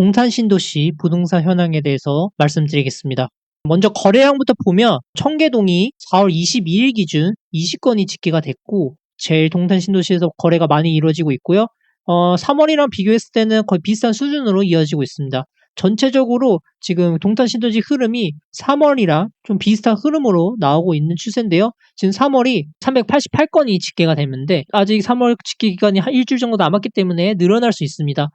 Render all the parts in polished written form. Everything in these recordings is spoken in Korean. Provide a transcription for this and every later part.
동탄 신도시 부동산 현황에 대해서 말씀드리겠습니다. 먼저 거래량부터 보면 청계동이 4월 22일 기준 20건이 집계가 됐고 제일 동탄 신도시에서 거래가 많이 이루어지고 있고요. 3월이랑 비교했을 때는 거의 비슷한 수준으로 이어지고 있습니다. 전체적으로 지금 동탄 신도시 흐름이 3월이랑 좀 비슷한 흐름으로 나오고 있는 추세인데요. 지금 3월이 388건이 집계가 됐는데 아직 3월 집계 기간이 한 일주일 정도 남았기 때문에 늘어날 수 있습니다.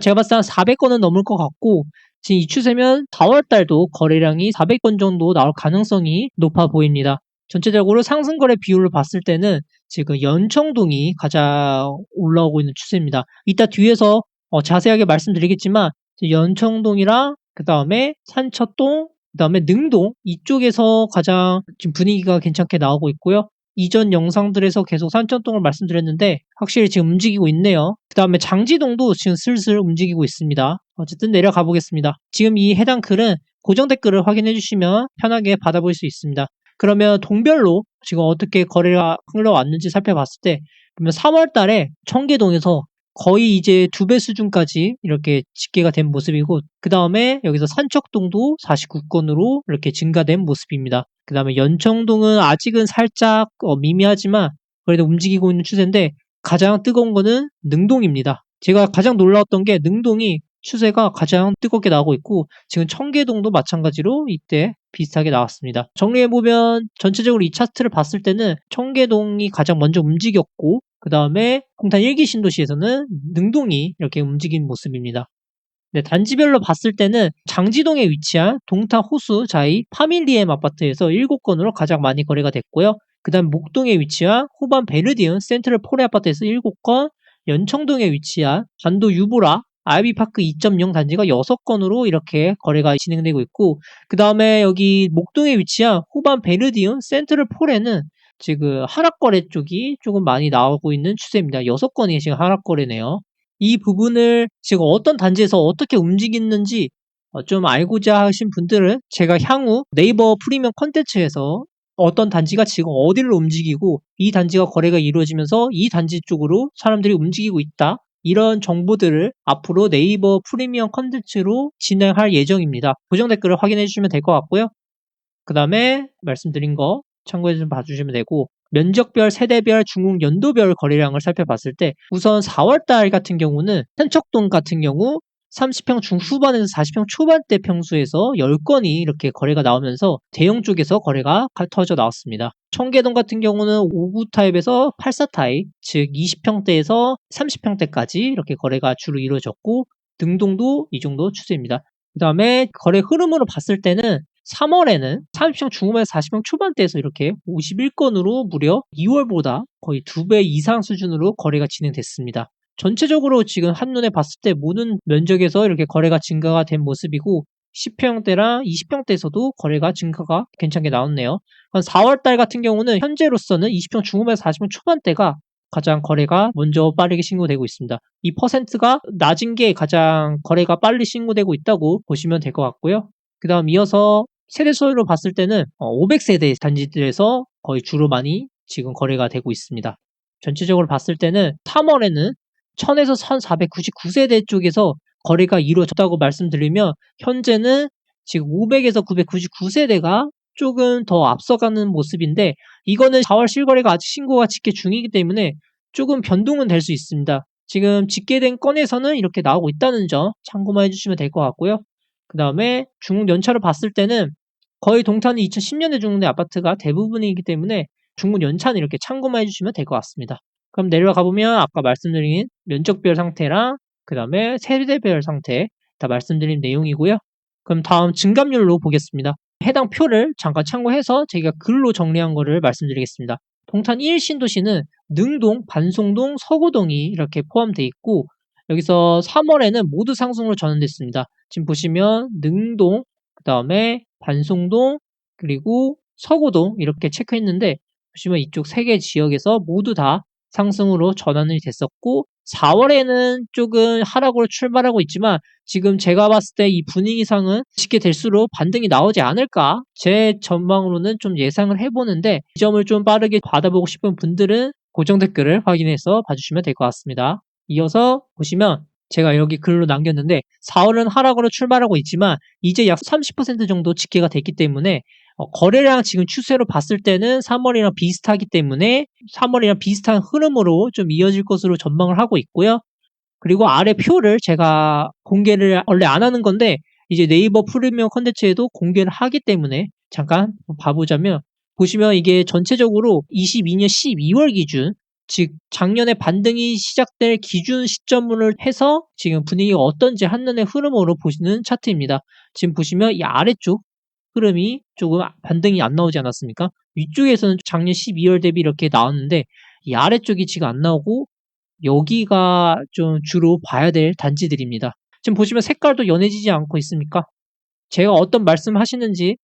제가 봤을 때 한 400건은 넘을 것 같고 지금 이 추세면 4월 달도 거래량이 400건 정도 나올 가능성이 높아 보입니다. 전체적으로 상승거래 비율을 봤을 때는 지금 연청동이 가장 올라오고 있는 추세입니다. 이따 뒤에서 자세하게 말씀드리겠지만 연청동이랑 그 다음에 산처동, 그 다음에 능동 이쪽에서 가장 지금 분위기가 괜찮게 나오고 있고요. 이전 영상들에서 계속 산천동을 말씀드렸는데 확실히 지금 움직이고 있네요. 그 다음에 장지동도 지금 슬슬 움직이고 있습니다. 어쨌든 내려가 보겠습니다. 지금 이 해당 글은 고정 댓글을 확인해 주시면 편하게 받아볼 수 있습니다. 그러면 동별로 지금 어떻게 거래가 흘러왔는지 살펴봤을 때 그러면 3월 달에 청계동에서 거의 이제 2배 수준까지 이렇게 집계가 된 모습이고 그 다음에 여기서 산척동도 49건으로 이렇게 증가된 모습입니다. 그 다음에 연청동은 아직은 살짝 미미하지만 그래도 움직이고 있는 추세인데 가장 뜨거운 거는 능동입니다. 제가 가장 놀라웠던 게 능동이 추세가 가장 뜨겁게 나오고 있고 지금 청계동도 마찬가지로 이때 비슷하게 나왔습니다. 정리해보면 전체적으로 이 차트를 봤을 때는 청계동이 가장 먼저 움직였고 그 다음에 동탄 1기 신도시에서는 능동이 이렇게 움직인 모습입니다. 네, 단지별로 봤을 때는 장지동에 위치한 동탄 호수 자이 파밀리엠 아파트에서 7건으로 가장 많이 거래가 됐고요. 그 다음 목동에 위치한 호반 베르디움 센트럴 포레 아파트에서 7건, 연청동에 위치한 반도 유보라 아이비파크 2.0 단지가 6건으로 이렇게 거래가 진행되고 있고 그 다음에 여기 목동에 위치한 호반 베르디움 센트럴 포레는 지금 하락거래 쪽이 조금 많이 나오고 있는 추세입니다. 6건이 지금 하락거래네요. 이 부분을 지금 어떤 단지에서 어떻게 움직이는지 좀 알고자 하신 분들은 제가 향후 네이버 프리미엄 컨텐츠에서 어떤 단지가 지금 어디를 움직이고 이 단지가 거래가 이루어지면서 이 단지 쪽으로 사람들이 움직이고 있다. 이런 정보들을 앞으로 네이버 프리미엄 컨텐츠로 진행할 예정입니다. 고정 댓글을 확인해 주시면 될 것 같고요. 그 다음에 말씀드린 거 참고해 좀 봐주시면 되고 면적별, 세대별, 중국 연도별 거래량을 살펴봤을 때 우선 4월달 같은 경우는 현척동 같은 경우 30평 중후반에서 40평 초반대 평수에서 10건이 이렇게 거래가 나오면서 대형 쪽에서 거래가 터져 나왔습니다. 청계동 같은 경우는 5구 타입에서 84 타입, 즉 20평대에서 30평대까지 이렇게 거래가 주로 이루어졌고 능동도 이 정도 추세입니다. 그 다음에 거래 흐름으로 봤을 때는 3월에는 30평 중후반에서 40평 초반대에서 이렇게 51건으로 무려 2월보다 거의 2배 이상 수준으로 거래가 진행됐습니다. 전체적으로 지금 한눈에 봤을 때 모든 면적에서 이렇게 거래가 증가가 된 모습이고 10평대랑 20평대에서도 거래가 증가가 괜찮게 나왔네요. 4월달 같은 경우는 현재로서는 20평 중후반에서 40평 초반대가 가장 거래가 먼저 빠르게 신고되고 있습니다. 이 퍼센트가 낮은 게 가장 거래가 빨리 신고되고 있다고 보시면 될 것 같고요. 그 다음 이어서 세대 수요로 봤을 때는 500세대 단지들에서 거의 주로 많이 지금 거래가 되고 있습니다. 전체적으로 봤을 때는 3월에는 1000에서 1499세대 쪽에서 거래가 이루어졌다고 말씀드리면 현재는 지금 500에서 999세대가 조금 더 앞서가는 모습인데 이거는 4월 실거래가 아직 신고가 집계 중이기 때문에 조금 변동은 될 수 있습니다. 지금 집계된 건에서는 이렇게 나오고 있다는 점 참고만 해주시면 될 것 같고요. 그 다음에 중국 연차를 봤을 때는 거의 동탄이 2010년에 중국내 아파트가 대부분이기 때문에 중국 연차는 이렇게 참고만 해주시면 될 것 같습니다. 그럼 내려가 보면 아까 말씀드린 면적별 상태랑 그 다음에 세대별 상태 다 말씀드린 내용이고요. 그럼 다음 증감률로 보겠습니다. 해당 표를 잠깐 참고해서 제가 글로 정리한 거를 말씀드리겠습니다. 동탄 1신도시는 능동, 반송동, 서구동이 이렇게 포함되어 있고 여기서 3월에는 모두 상승으로 전환됐습니다. 지금 보시면 능동, 그 다음에 반송동, 그리고 서구동 이렇게 체크했는데 보시면 이쪽 3개 지역에서 모두 다 상승으로 전환이 됐었고 4월에는 조금 하락으로 출발하고 있지만 지금 제가 봤을 때 이 분위기상은 쉽게 될수록 반등이 나오지 않을까 제 전망으로는 좀 예상을 해보는데 이 점을 좀 빠르게 받아보고 싶은 분들은 고정 댓글을 확인해서 봐주시면 될 것 같습니다. 이어서 보시면 제가 여기 글로 남겼는데 4월은 하락으로 출발하고 있지만 이제 약 30% 정도 집계가 됐기 때문에 거래량 지금 추세로 봤을 때는 3월이랑 비슷하기 때문에 3월이랑 비슷한 흐름으로 좀 이어질 것으로 전망을 하고 있고요. 그리고 아래 표를 제가 공개를 원래 안 하는 건데 이제 네이버 프리미엄 컨텐츠에도 공개를 하기 때문에 잠깐 봐보자면, 보시면 이게 전체적으로 22년 12월 기준, 즉 작년에 반등이 시작될 기준 시점을 해서 지금 분위기가 어떤지 한눈에 흐름으로 보시는 차트입니다. 지금 보시면 이 아래쪽 흐름이 조금 반등이 안 나오지 않았습니까? 위쪽에서는 작년 12월 대비 이렇게 나왔는데 이 아래쪽이 지금 안 나오고 여기가 좀 주로 봐야 될 단지들입니다. 지금 보시면 색깔도 연해지지 않고 있습니까? 제가 어떤 말씀 하시는지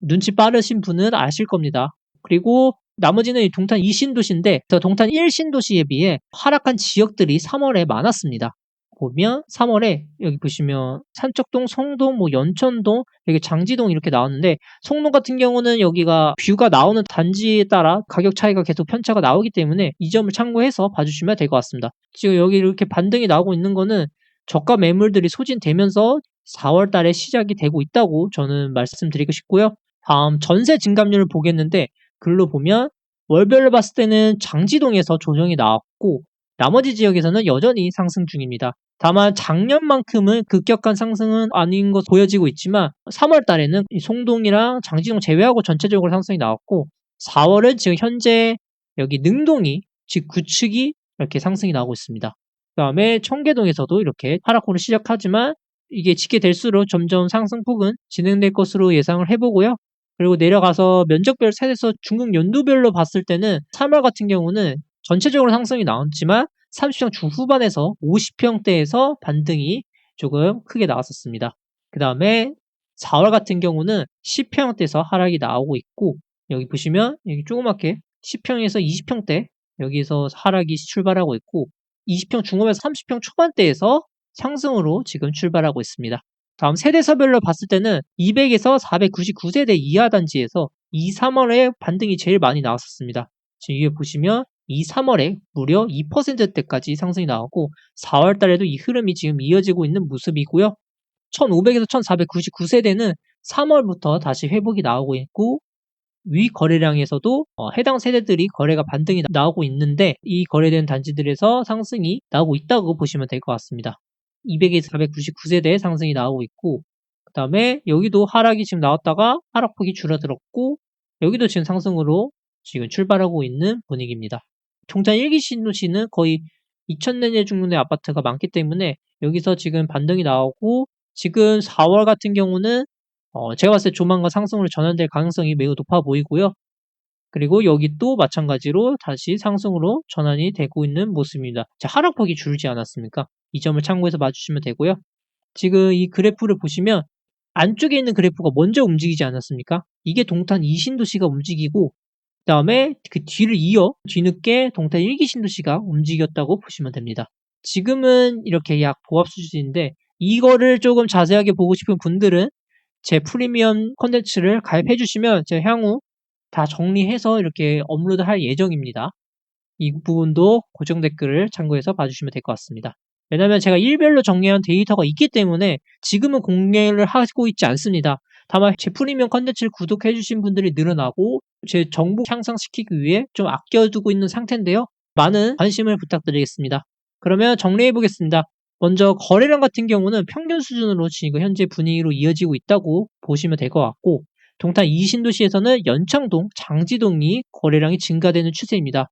눈치 빠르신 분은 아실 겁니다. 그리고 나머지는 이 동탄 2신도시인데 동탄 1신도시에 비해 하락한 지역들이 3월에 많았습니다. 보면 3월에 여기 보시면 산적동, 성동, 연천동, 여기 장지동 이렇게 나왔는데, 성동 같은 경우는 여기가 뷰가 나오는 단지에 따라 가격 차이가 계속 편차가 나오기 때문에 이 점을 참고해서 봐주시면 될 것 같습니다. 지금 여기 이렇게 반등이 나오고 있는 거는 저가 매물들이 소진되면서 4월 달에 시작이 되고 있다고 저는 말씀드리고 싶고요. 다음 전세 증감률을 보겠는데 글로 보면 월별로 봤을 때는 장지동에서 조정이 나왔고 나머지 지역에서는 여전히 상승 중입니다. 다만 작년만큼은 급격한 상승은 아닌 것 보여지고 있지만 3월 달에는 송동이랑 장지동 제외하고 전체적으로 상승이 나왔고 4월은 지금 현재 여기 능동이 즉 구축이 이렇게 상승이 나오고 있습니다. 그 다음에 청계동에서도 이렇게 하락으로 시작하지만 이게 집계될수록 점점 상승폭은 진행될 것으로 예상을 해보고요. 그리고 내려가서 면적별 세대에서 중국 연도별로 봤을 때는 3월 같은 경우는 전체적으로 상승이 나왔지만 30평 중후반에서 50평대에서 반등이 조금 크게 나왔었습니다. 그 다음에 4월 같은 경우는 10평대에서 하락이 나오고 있고 여기 보시면 여기 조그맣게 10평에서 20평대 여기서 하락이 출발하고 있고 20평 중후반에서 30평 초반대에서 상승으로 지금 출발하고 있습니다. 다음 세대서별로 봤을 때는 200에서 499세대 이하 단지에서 2, 3월에 반등이 제일 많이 나왔었습니다. 지금 위에 보시면 2, 3월에 무려 2%대까지 상승이 나왔고 4월 달에도 이 흐름이 지금 이어지고 있는 모습이고요. 1500에서 1499세대는 3월부터 다시 회복이 나오고 있고 위 거래량에서도 해당 세대들이 거래가 반등이 나오고 있는데 이 거래된 단지들에서 상승이 나오고 있다고 보시면 될 것 같습니다. 200에서 499세대의 상승이 나오고 있고 그 다음에 여기도 하락이 지금 나왔다가 하락폭이 줄어들었고 여기도 지금 상승으로 지금 출발하고 있는 분위기입니다. 동탄 1기 신도시는 거의 2000년대 중반의 아파트가 많기 때문에 여기서 지금 반등이 나오고 지금 4월 같은 경우는 제가 봤을 때 조만간 상승으로 전환될 가능성이 매우 높아 보이고요. 그리고 여기 또 마찬가지로 다시 상승으로 전환이 되고 있는 모습입니다. 자, 하락폭이 줄지 않았습니까? 이 점을 참고해서 봐주시면 되고요. 지금 이 그래프를 보시면 안쪽에 있는 그래프가 먼저 움직이지 않았습니까? 이게 동탄 2신도시가 움직이고 그 다음에 그 뒤를 이어 뒤늦게 동탄 1기 신도시가 움직였다고 보시면 됩니다. 지금은 이렇게 약 보합 수준인데 이거를 조금 자세하게 보고 싶은 분들은 제 프리미엄 콘텐츠를 가입해 주시면 제가 향후 다 정리해서 이렇게 업로드할 예정입니다. 이 부분도 고정 댓글을 참고해서 봐주시면 될 것 같습니다. 왜냐하면 제가 일별로 정리한 데이터가 있기 때문에 지금은 공개를 하고 있지 않습니다. 다만 제 프리미엄 컨텐츠를 구독해 주신 분들이 늘어나고 제 정보 향상시키기 위해 좀 아껴두고 있는 상태인데요. 많은 관심을 부탁드리겠습니다. 그러면 정리해 보겠습니다. 먼저 거래량 같은 경우는 평균 수준으로 지금 현재 분위기로 이어지고 있다고 보시면 될 것 같고 동탄 2신도시에서는 연창동, 장지동이 거래량이 증가되는 추세입니다.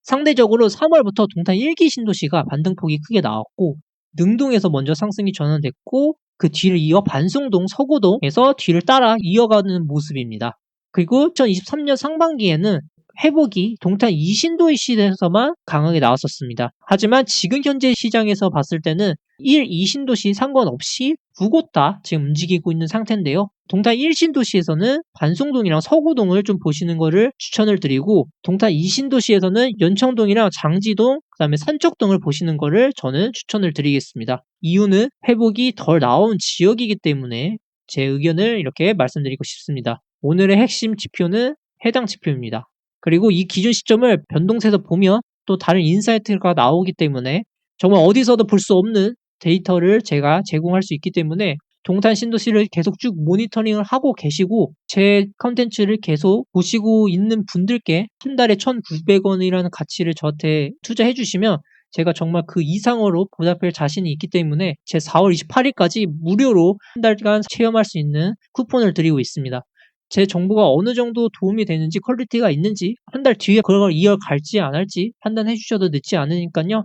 상대적으로 3월부터 동탄 1기 신도시가 반등폭이 크게 나왔고 능동에서 먼저 상승이 전환됐고 그 뒤를 이어 반송동, 서구동에서 뒤를 따라 이어가는 모습입니다. 그리고 2023년 상반기에는 회복이 동탄 2신도시에서만 강하게 나왔었습니다. 하지만 지금 현재 시장에서 봤을 때는 1, 2신도시 상관없이 두 곳 다 지금 움직이고 있는 상태인데요. 동탄 1신도시에서는 반송동이랑 서구동을 좀 보시는 거를 추천을 드리고 동탄 2신도시에서는 연청동이랑 장지동, 그 다음에 산적동을 보시는 거를 저는 추천을 드리겠습니다. 이유는 회복이 덜 나온 지역이기 때문에 제 의견을 이렇게 말씀드리고 싶습니다. 오늘의 핵심 지표는 해당 지표입니다. 그리고 이 기준 시점을 변동세에서 보면 또 다른 인사이트가 나오기 때문에 정말 어디서도 볼 수 없는 데이터를 제가 제공할 수 있기 때문에 동탄 신도시를 계속 쭉 모니터링을 하고 계시고 제 컨텐츠를 계속 보시고 있는 분들께 한 달에 1,900원이라는 가치를 저한테 투자해 주시면 제가 정말 그 이상으로 보답할 자신이 있기 때문에 제 4월 28일까지 무료로 한 달간 체험할 수 있는 쿠폰을 드리고 있습니다. 제 정보가 어느 정도 도움이 되는지 퀄리티가 있는지 한 달 뒤에 그걸 이어갈지 안 할지 판단해 주셔도 늦지 않으니까요.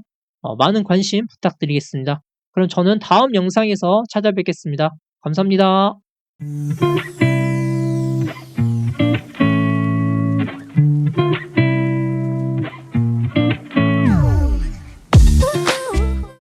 많은 관심 부탁드리겠습니다. 그럼 저는 다음 영상에서 찾아뵙겠습니다. 감사합니다.